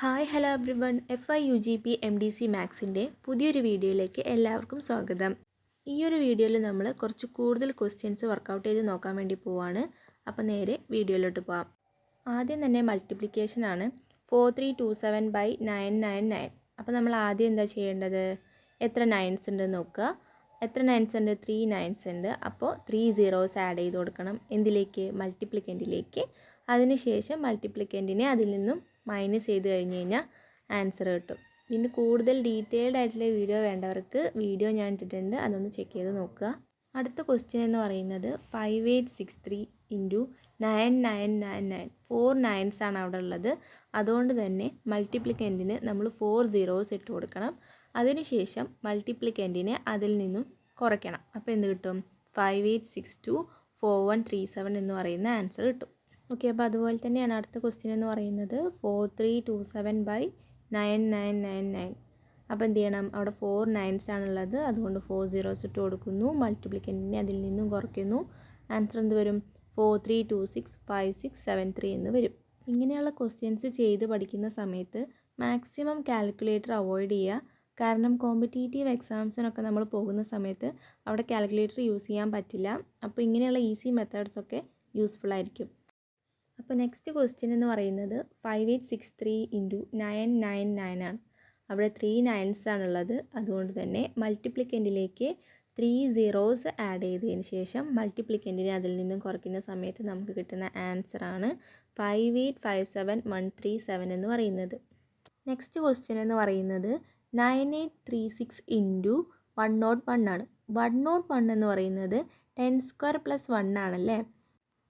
Hi hello everyone FI UGP MDC മാത്സിൻ്റെ പുതിയൊരു വീഡിയോയിലേക്ക് എല്ലാവർക്കും സ്വാഗതം. ഈ ഒരു വീഡിയോയിൽ നമ്മൾ കുറച്ച് കൂടുതൽ ക്വസ്റ്റ്യൻസ് വർക്കൗട്ട് ചെയ്ത് നോക്കാൻ വേണ്ടി പോവാണ്. അപ്പോൾ നേരെ വീഡിയോയിലോട്ട് പോവാം. ആദ്യം തന്നെ മൾട്ടിപ്ലിക്കേഷൻ ആണ്. 4327/999. അപ്പോൾ നമ്മൾ ആദ്യം എന്താ ചെയ്യേണ്ടത്? എത്ര നയൻസ് ഉണ്ട് നോക്കുക. എത്ര നയൻസ് ഉണ്ട്? 3 നയൻസ് ഉണ്ട്. അപ്പോൾ 3 zeros ആഡ് ചെയ്ത് കൊടുക്കണം. എന്തിലേക്ക്? മൾട്ടിപ്ലിക്കൻറ്റിലേക്ക്. അതിനുശേഷം മൾട്ടിപ്ലിക്കൻറ്റിനെ അതിൽ നിന്നും മൈനസ് ചെയ്ത് കഴിഞ്ഞ് കഴിഞ്ഞാൽ ആൻസർ കിട്ടും. ഇതിന് കൂടുതൽ ഡീറ്റെയിൽഡ് ആയിട്ടുള്ള വീഡിയോ വേണ്ടവർക്ക് വീഡിയോ ഞാൻ ഇട്ടിട്ടുണ്ട്, അതൊന്ന് ചെക്ക് ചെയ്ത് നോക്കുക. അടുത്ത ക്വസ്റ്റ്യൻ എന്ന് പറയുന്നത് 5863 ഇൻറ്റു 9999. 4 നയൻസ് ആണ് അവിടെ ഉള്ളത്. അതുകൊണ്ട് തന്നെ മൾട്ടിപ്ലിക്കൻറ്റിന് നമ്മൾ 4 zeros ഇട്ട് കൊടുക്കണം. അതിനുശേഷം മൾട്ടിപ്ലിക്കൻറ്റിനെ അതിൽ നിന്നും കുറയ്ക്കണം. അപ്പോൾ എന്ത് കിട്ടും? 58624137 എന്ന് പറയുന്ന ആൻസർ കിട്ടും. ഓക്കെ, അപ്പോൾ അതുപോലെ തന്നെയാണ് അടുത്ത ക്വസ്റ്റ്യൻ എന്ന് പറയുന്നത് 4327/9999. അപ്പോൾ എന്ത് ചെയ്യണം? അവിടെ 4 നയൻസ് ആണുള്ളത്, അതുകൊണ്ട് 4 zeros ഇട്ട് കൊടുക്കുന്നു. മൾട്ടിപ്ലിക്കൻറ്റിനെ അതിൽ നിന്നും കുറയ്ക്കുന്നു. ആൻസർ എന്ത് വരും? 43265673 എന്ന് വരും. ഇങ്ങനെയുള്ള ക്വസ്റ്റ്യൻസ് ചെയ്ത് പഠിക്കുന്ന സമയത്ത് മാക്സിമം കാൽക്കുലേറ്റർ അവോയ്ഡ് ചെയ്യുക. കാരണം കോമ്പറ്റേറ്റീവ് എക്സാംസിനൊക്കെ നമ്മൾ പോകുന്ന സമയത്ത് അവിടെ കാൽക്കുലേറ്റർ യൂസ് ചെയ്യാൻ പറ്റില്ല. അപ്പോൾ ഇങ്ങനെയുള്ള ഈസി മെത്തേഡ്സൊക്കെ യൂസ്ഫുൾ ആയിരിക്കും. അപ്പോൾ നെക്സ്റ്റ് ക്വസ്റ്റ്യൻ എന്ന് പറയുന്നത് 5863 ഇൻറ്റു 999 ആണ്. അവിടെ 3 നയൻസ് ആണുള്ളത്. അതുകൊണ്ട് തന്നെ മൾട്ടിപ്ലിക്കൻറ്റിലേക്ക് 3 zeros ആഡ് ചെയ്തതിന് ശേഷം മൾട്ടിപ്ലിക്കൻറ്റിനെ അതിൽ നിന്നും കുറയ്ക്കുന്ന സമയത്ത് നമുക്ക് കിട്ടുന്ന ആൻസർ ആണ് 5857137 എന്ന് പറയുന്നത്. നെക്സ്റ്റ് ക്വസ്റ്റ്യൻ എന്ന് പറയുന്നത് 9836 ഇൻറ്റു 101 ആണ്. 101 എന്ന് പറയുന്നത് 10² + 1 ആണല്ലേ.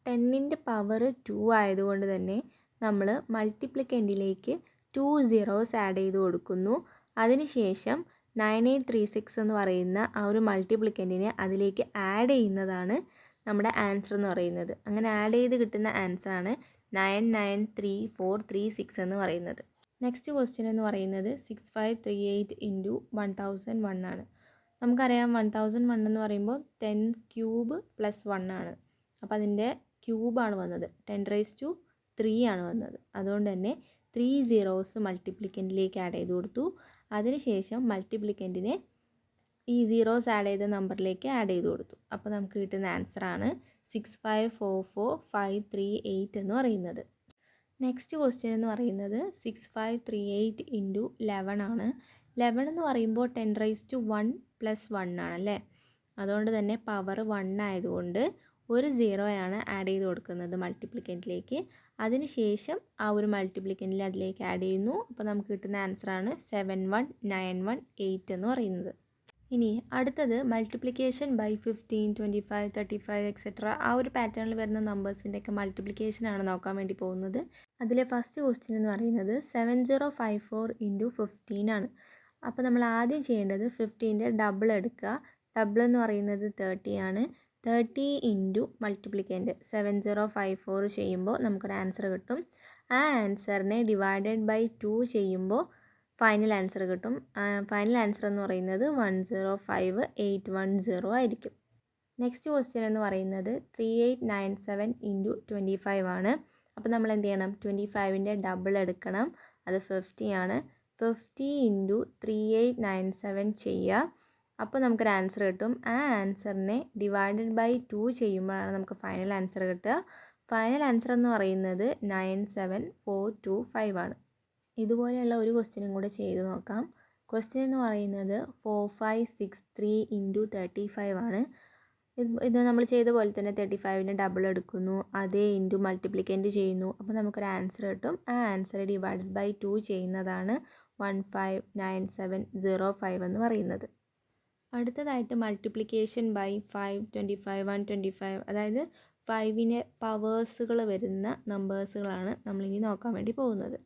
10ൻ്റെ പവർ 2 ആയതുകൊണ്ട് തന്നെ നമ്മൾ മൾട്ടിപ്ലിക്കൻറ്റിലേക്ക് 2 zeros ആഡ് ചെയ്ത് കൊടുക്കുന്നു. അതിനുശേഷം 9836 എന്ന് പറയുന്ന ആ ഒരു മൾട്ടിപ്ലിക്കൻറ്റിനെ അതിലേക്ക് ആഡ് ചെയ്യുന്നതാണ് നമ്മുടെ ആൻസർ എന്ന് പറയുന്നത്. അങ്ങനെ ആഡ് ചെയ്ത് കിട്ടുന്ന ആൻസർ ആണ് 993436 എന്ന് പറയുന്നത്. നെക്സ്റ്റ് ക്വസ്റ്റ്യൻ എന്ന് പറയുന്നത് 6538 ഇൻറ്റു 1001 ആണ്. നമുക്കറിയാം 1001 എന്ന് പറയുമ്പോൾ 10³ + 1 ആണ്. അപ്പോൾ അതിൻ്റെ ക്യൂബാണ് വന്നത്. 10³ ആണ് വന്നത്. അതുകൊണ്ട് തന്നെ 3 zeros മൾട്ടിപ്ലിക്കൻറ്റിലേക്ക് ആഡ് ചെയ്ത് കൊടുത്തു. അതിനുശേഷം മൾട്ടിപ്ലിക്കൻറ്റിനെ ഈ zeros ആഡ് ചെയ്ത നമ്പറിലേക്ക് ആഡ് ചെയ്ത് കൊടുത്തു. അപ്പോൾ നമുക്ക് കിട്ടുന്ന ആൻസർ ആണ് 6544538 എന്ന് പറയുന്നത്. നെക്സ്റ്റ് ക്വസ്റ്റ്യൻ എന്ന് പറയുന്നത് 6538 ഇൻറ്റു 11 ആണ്. 11 എന്ന് പറയുമ്പോൾ 10⁻1 + 1 ആണല്ലേ. അതുകൊണ്ട് തന്നെ പവർ 1 ആയതുകൊണ്ട് ഒരു 0 ആണ് ആഡ് ചെയ്ത് കൊടുക്കുന്നത് മൾട്ടിപ്ലിക്കൻറ്റിലേക്ക്. അതിനുശേഷം ആ ഒരു മൾട്ടിപ്ലിക്കൻറ്റിൽ അതിലേക്ക് ആഡ് ചെയ്യുന്നു. അപ്പോൾ നമുക്ക് കിട്ടുന്ന ആൻസർ ആണ് 71918 എന്ന് പറയുന്നത്. ഇനി അടുത്തത് മൾട്ടിപ്ലിക്കേഷൻ ബൈ 15, 25, 35 എക്സെട്ര ആ ഒരു പാറ്റേണിൽ വരുന്ന നമ്പേഴ്സിൻ്റെയൊക്കെ മൾട്ടിപ്ലിക്കേഷൻ ആണ് നോക്കാൻ വേണ്ടി പോകുന്നത്. അതിലെ ഫസ്റ്റ് ക്വസ്റ്റ്യൻ എന്ന് പറയുന്നത് 7054 ഇൻറ്റു 15 ആണ്. അപ്പോൾ നമ്മൾ ആദ്യം ചെയ്യേണ്ടത് 15ൻ്റെ ഡബിൾ എടുക്കുക. ഡബിൾ എന്ന് പറയുന്നത് 30 ആണ്. 30 ഇൻറ്റു മൾട്ടിപ്ലിക്കൻറ്റ് 7054 ചെയ്യുമ്പോൾ നമുക്കൊരു ആൻസർ കിട്ടും. ആ ആൻസറിനെ ഡിവൈഡഡ് ബൈ 2 ചെയ്യുമ്പോൾ ഫൈനൽ ആൻസർ കിട്ടും. ഫൈനൽ ആൻസർ എന്ന് പറയുന്നത് 105810 ആയിരിക്കും. നെക്സ്റ്റ് ക്വസ്റ്റ്യൻ എന്ന് പറയുന്നത് 3897 ഇൻറ്റു 25 ആണ്. അപ്പോൾ നമ്മൾ എന്ത് ചെയ്യണം? 25ൻ്റെ ഡബിൾ എടുക്കണം. അത് 50 ആണ്. 50 ഇൻറ്റു 3897 ചെയ്യുക. അപ്പോൾ നമുക്കൊരു ആൻസർ കിട്ടും. ആ ആൻസറിനെ ഡിവൈഡഡ് ബൈ 2 ചെയ്യുമ്പോഴാണ് നമുക്ക് ഫൈനൽ ആൻസർ കിട്ടുക. ഫൈനൽ ആൻസർ എന്ന് പറയുന്നത് 97425 ആണ്. ഇതുപോലെയുള്ള ഒരു ക്വസ്റ്റ്യനും കൂടെ ചെയ്ത് നോക്കാം. ക്വസ്റ്റ്യൻ എന്ന് പറയുന്നത് 4563 ഇൻറ്റു 35 ആണ്. ഇത് നമ്മൾ ചെയ്ത പോലെ തന്നെ 35ൻ്റെ ഡബിൾ എടുക്കുന്നു. അതേ ഇൻറ്റു മൾട്ടിപ്ലിക്കൻറ്റ് ചെയ്യുന്നു. അപ്പോൾ നമുക്കൊരു ആൻസർ കിട്ടും. ആ ആൻസർ ഡിവൈഡഡ് ബൈ 2 ചെയ്യുന്നതാണ് 159705 എന്ന് പറയുന്നത്. അടുത്തതായിട്ട് മൾട്ടിപ്ലിക്കേഷൻ ബൈ 5, 25, 125 അതായത് 5ന് പവേഴ്സുകൾ വരുന്ന നമ്പേഴ്സുകളാണ് നമ്മളിനി നോക്കാൻ വേണ്ടി പോകുന്നത്.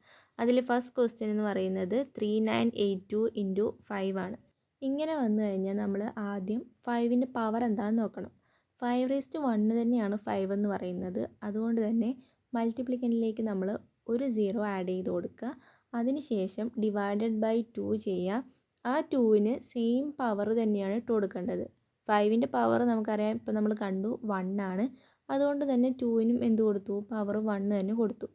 അതിൽ ഫസ്റ്റ് ക്വസ്റ്റ്യൻ എന്ന് പറയുന്നത് 3982 ഇൻറ്റു 5 ആണ്. ഇങ്ങനെ വന്നു കഴിഞ്ഞാൽ നമ്മൾ ആദ്യം 5ൻ്റെ പവർ എന്താണെന്ന് നോക്കണം. 5⁻1 തന്നെയാണ് 5 എന്ന് പറയുന്നത്. അതുകൊണ്ട് തന്നെ മൾട്ടിപ്ലിക്കൻറ്റിലേക്ക് നമ്മൾ ഒരു 0 ആഡ് ചെയ്ത് കൊടുക്കുക. അതിനുശേഷം ഡിവൈഡഡ് ബൈ 2 ചെയ്യുക. ആ 2ന് സെയിം പവർ തന്നെയാണ് ഇട്ട് കൊടുക്കേണ്ടത്. 5ൻ്റെ പവർ നമുക്കറിയാം, ഇപ്പോൾ നമ്മൾ കണ്ടു 1 ആണ്. അതുകൊണ്ട് തന്നെ 2നും എന്ത് കൊടുത്തു? പവർ 1 തന്നെ കൊടുത്തു.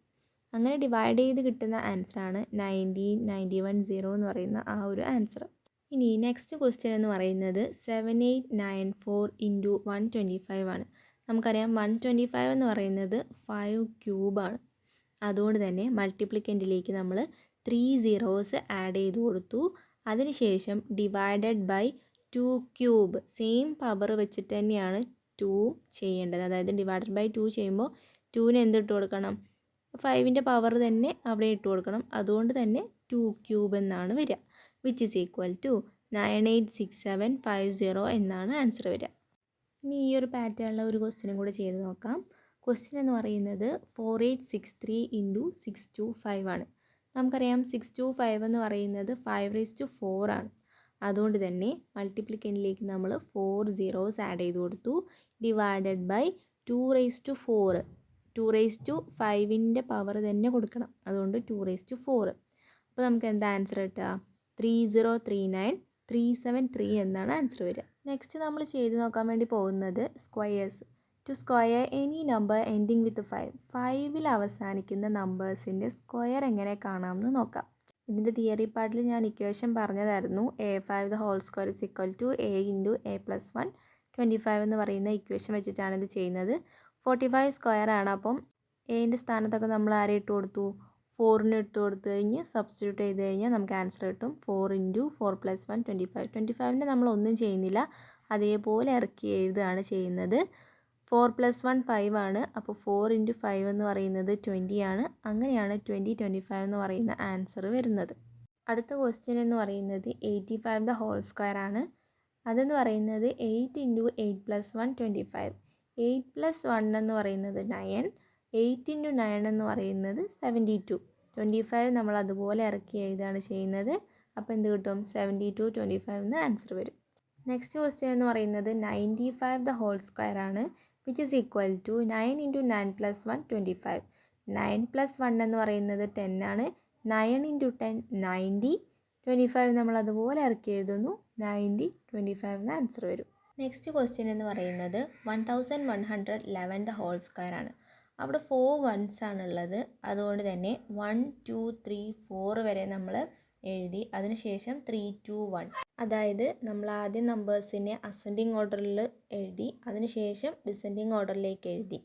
അങ്ങനെ ഡിവൈഡ് ചെയ്ത് കിട്ടുന്ന ആൻസറാണ് 19,91,0 എന്ന് പറയുന്ന ആ ഒരു ആൻസർ. ഇനി നെക്സ്റ്റ് ക്വസ്റ്റ്യൻ എന്ന് പറയുന്നത് 7894 ഇൻറ്റു 125 ആണ്. നമുക്കറിയാം 125 എന്ന് പറയുന്നത് 5 ക്യൂബാണ്. അതുകൊണ്ട് തന്നെ മൾട്ടിപ്ലിക്കൻറ്റിലേക്ക് നമ്മൾ 3 സീറോസ് ആഡ് ചെയ്ത് കൊടുത്തു. അതിനുശേഷം divided by 2 cube, same power വെച്ചിട്ട് തന്നെയാണ് 2 ചെയ്യേണ്ടത്. അതായത് ഡിവൈഡഡ് ബൈ 2 ചെയ്യുമ്പോൾ 2ന് എന്ത് ഇട്ട് കൊടുക്കണം? 5ൻ്റെ പവർ തന്നെ അവിടെ ഇട്ട് കൊടുക്കണം. അതുകൊണ്ട് തന്നെ 2 ക്യൂബ് എന്നാണ് വരിക. വിച്ച് ഈസ് ഈക്വൽ ടു 986750 എന്നാണ് ആൻസർ വരിക. ഇനി ഈ ഒരു പാറ്റേണിലുള്ള ഒരു ക്വസ്റ്റ്യനും കൂടെ ചെയ്ത് നോക്കാം. ക്വസ്റ്റ്യൻ എന്ന് പറയുന്നത് 4863 ഇൻറ്റു 625 ആണ്. നമുക്കറിയാം 625 എന്ന് പറയുന്നത് 5⁴ ആണ്. അതുകൊണ്ട് തന്നെ മൾട്ടിപ്ലിക്കൻറ്റിലേക്ക് നമ്മൾ 4 സീറോസ് ആഡ് ചെയ്ത് കൊടുത്തു. Divided by 2⁴. 2⁵ പവർ തന്നെ കൊടുക്കണം. അതുകൊണ്ട് 2⁴. അപ്പോൾ നമുക്ക് എന്താ ആൻസർ കിട്ടുക? 3039373 എന്നാണ് ആൻസർ വരിക. നെക്സ്റ്റ് നമ്മൾ ചെയ്ത് നോക്കാൻ വേണ്ടി പോകുന്നത് squares. To square any number ending with 5. 5ൽ അവസാനിക്കുന്ന നമ്പേഴ്സിൻ്റെ സ്ക്വയർ എങ്ങനെ കാണാമെന്ന് നോക്കാം. ഇതിൻ്റെ തിയറി പാർട്ടിൽ ഞാൻ ഇക്വേഷൻ പറഞ്ഞതായിരുന്നു. a5² is equal to a into a + 1 25 എന്ന് പറയുന്ന ഇക്വേഷൻ വെച്ചിട്ടാണ് ഇത് ചെയ്യുന്നത്. 45 സ്ക്വയർ ആണ്. അപ്പം എൻ്റെ സ്ഥാനത്തൊക്കെ നമ്മൾ ആരെ ഇട്ട് കൊടുത്തു? 4ന് ഇട്ട് കൊടുത്തു കഴിഞ്ഞ് സബ്സ്റ്റിറ്റ്യൂട്ട് ചെയ്ത് കഴിഞ്ഞാൽ നമുക്ക് ആൻസർ കിട്ടും. 4 ഇൻറ്റു 4 + 1 25. 25ൻ്റെ നമ്മൾ ഒന്നും ചെയ്യുന്നില്ല, അതേപോലെ ഇറക്കി എഴുതുകയാണ് ചെയ്യുന്നത്. 4 + 1 5 ആണ്. അപ്പോൾ 4 ഇൻറ്റു 5 എന്ന് പറയുന്നത് 20 ആണ്. അങ്ങനെയാണ് 2025 എന്ന് പറയുന്ന ആൻസർ വരുന്നത്. അടുത്ത ക്വസ്റ്റ്യൻ എന്ന് പറയുന്നത് 85² ആണ്. അതെന്ന് പറയുന്നത് 8 ഇൻറ്റു 8 + 1 25. 8 + 1 എന്ന് പറയുന്നത് 9. 8 ഇൻറ്റു 9 എന്ന് പറയുന്നത് 72. 25 നമ്മൾ അതുപോലെ ഇറക്കി എഴുതുകയാണ് ചെയ്യുന്നത്. അപ്പോൾ എന്ത് കിട്ടും? 72 25 എന്ന് ആൻസർ വരും. നെക്സ്റ്റ് ക്വസ്റ്റ്യൻ എന്ന് പറയുന്നത് 95² ആണ്. Which is equal to 9 into 9 + 1 25. 9 + 1 എന്ന് പറയുന്നത് 10 ആണ്. 9 ഇൻറ്റു 10 90. 25 നമ്മൾ അതുപോലെ ഇറക്കി എഴുതുന്നു. 90 25 എന്ന് ആൻസർ വരും. നെക്സ്റ്റ് ക്വസ്റ്റ്യൻ എന്ന് പറയുന്നത് 1111² ആണ്. അവിടെ 4 ones ആണുള്ളത്. അതുകൊണ്ട് തന്നെ 1 2 3 4 വരെ നമ്മൾ എഴുതി. അതിനുശേഷം 3 2 1. അതായത് നമ്മൾ ആദ്യം നമ്പേഴ്സിനെ അസെൻഡിങ് ഓർഡറിൽ എഴുതി, അതിനുശേഷം ഡിസെൻഡിങ് ഓർഡറിലേക്ക് എഴുതി.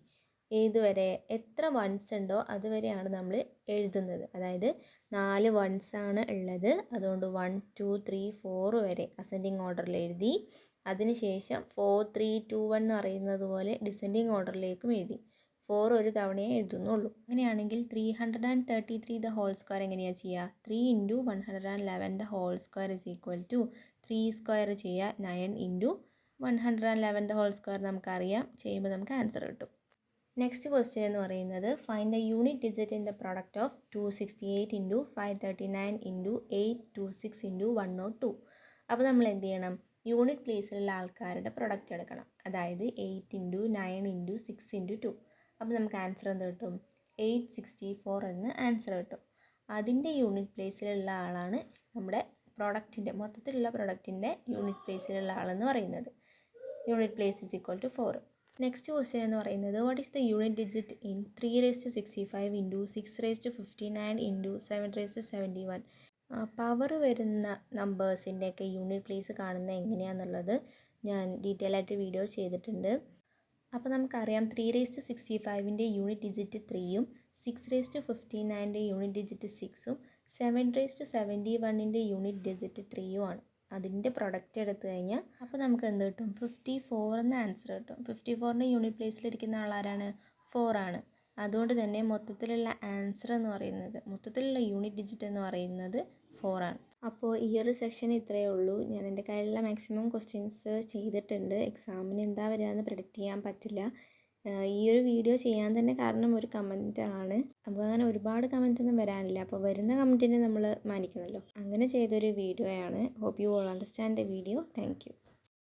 ഏതുവരെ? എത്ര വൺസ് ഉണ്ടോ അതുവരെയാണ് നമ്മൾ എഴുതുന്നത്. അതായത് 4 ones ആണ് ഉള്ളത്. അതുകൊണ്ട് 1 2 3 4 വരെ അസെൻഡിങ് ഓർഡറിൽ എഴുതി. അതിനുശേഷം 4 3 2 1 എന്ന് പറയുന്നത് പോലെ ഡിസെൻഡിങ് ഓർഡറിലേക്കും എഴുതി. 4 ഒരു തവണയേ എഴുതുന്നുള്ളൂ. അങ്ങനെയാണെങ്കിൽ 333² എങ്ങനെയാണ് ചെയ്യുക? 3 ഇൻറ്റു 111² ഇസ് ഈക്വൽ ടു 3² ചെയ്യുക. 9 ഇൻറ്റു 111² നമുക്കറിയാം. ചെയ്യുമ്പോൾ നമുക്ക് ആൻസർ കിട്ടും. നെക്സ്റ്റ് ക്വസ്റ്റ്യൻ എന്ന് പറയുന്നത് find the unit digit in the product of 268 into 539 into 826 into 102. അപ്പോൾ നമ്മൾ എന്ത് ചെയ്യണം? യൂണിറ്റ് പ്ലേസിലുള്ള ആൾക്കാരുടെ പ്രൊഡക്റ്റ് എടുക്കണം. അതായത് 8 ഇൻറ്റു 9 ഇൻറ്റു 6 ഇൻറ്റു 2. അപ്പോൾ നമുക്ക് ആൻസർ എന്ത് കിട്ടും? 864 എന്ന് ആൻസർ കിട്ടും. അതിൻ്റെ യൂണിറ്റ് പ്ലേസിലുള്ള ആളാണ് നമ്മുടെ പ്രൊഡക്റ്റിൻ്റെ, മൊത്തത്തിലുള്ള പ്രൊഡക്റ്റിൻ്റെ യൂണിറ്റ് പ്ലേസിലുള്ള ആളെന്ന് പറയുന്നത്. Unit place is equal to 4. Next question എന്ന് പറയുന്നത് what is the unit digit in 3�65 into 6⁵59 into 7�71. Power വരുന്ന നമ്പേഴ്സിൻ്റെയൊക്കെ യൂണിറ്റ് പ്ലേസ് കാണുന്നത് എങ്ങനെയാണെന്നുള്ളത് ഞാൻ ഡീറ്റെയിൽ ആയിട്ട് വീഡിയോ ചെയ്തിട്ടുണ്ട്. അപ്പോൾ നമുക്കറിയാം 3�65ൻ്റെ യൂണിറ്റ് ഡിജിറ്റ് 3ഉം 6⁵59ൻ്റെ യൂണിറ്റ് ഡിജിറ്റ് 6ഉം 7�71ൻ്റെ യൂണിറ്റ് ഡിജിറ്റ് 3ഉം ആണ്. അതിൻ്റെ പ്രൊഡക്റ്റ് എടുത്തു കഴിഞ്ഞാൽ അപ്പോൾ നമുക്ക് എന്ത് കിട്ടും? 54 എന്ന ആൻസർ കിട്ടും. 54ൻ്റെ യൂണിറ്റ് പ്ലേസിലിരിക്കുന്ന ആളാരാണ്? 4 ആണ്. അതുകൊണ്ട് തന്നെ മൊത്തത്തിലുള്ള ആൻസർ എന്ന് പറയുന്നത്, മൊത്തത്തിലുള്ള യൂണിറ്റ് ഡിജിറ്റ് എന്ന് പറയുന്നത് 4 ആണ്. അപ്പോൾ ഈ ഒരു സെക്ഷൻ ഇത്രയേ ഉള്ളൂ. ഞാൻ എൻ്റെ കയ്യിലുള്ള മാക്സിമം ക്വസ്റ്റ്യൻസ് ചെയ്തിട്ടുണ്ട്. എക്സാമിന് എന്താ വരിക എന്ന് പ്രെഡിക്റ്റ് ചെയ്യാൻ പറ്റില്ല. ഈ ഒരു വീഡിയോ ചെയ്യാൻ തന്നെ കാരണം ഒരു കമൻറ്റ് ആണ്. അപ്പോൾ അങ്ങനെ ഒരുപാട് കമൻറ്റ് ഒന്നും വരാനില്ല. അപ്പോൾ വരുന്ന കമൻറ്റിനെ നമ്മൾ മാനിക്കണമല്ലോ. അങ്ങനെ ചെയ്തൊരു വീഡിയോ ആണ്. Hope you all understand the video. Thank U.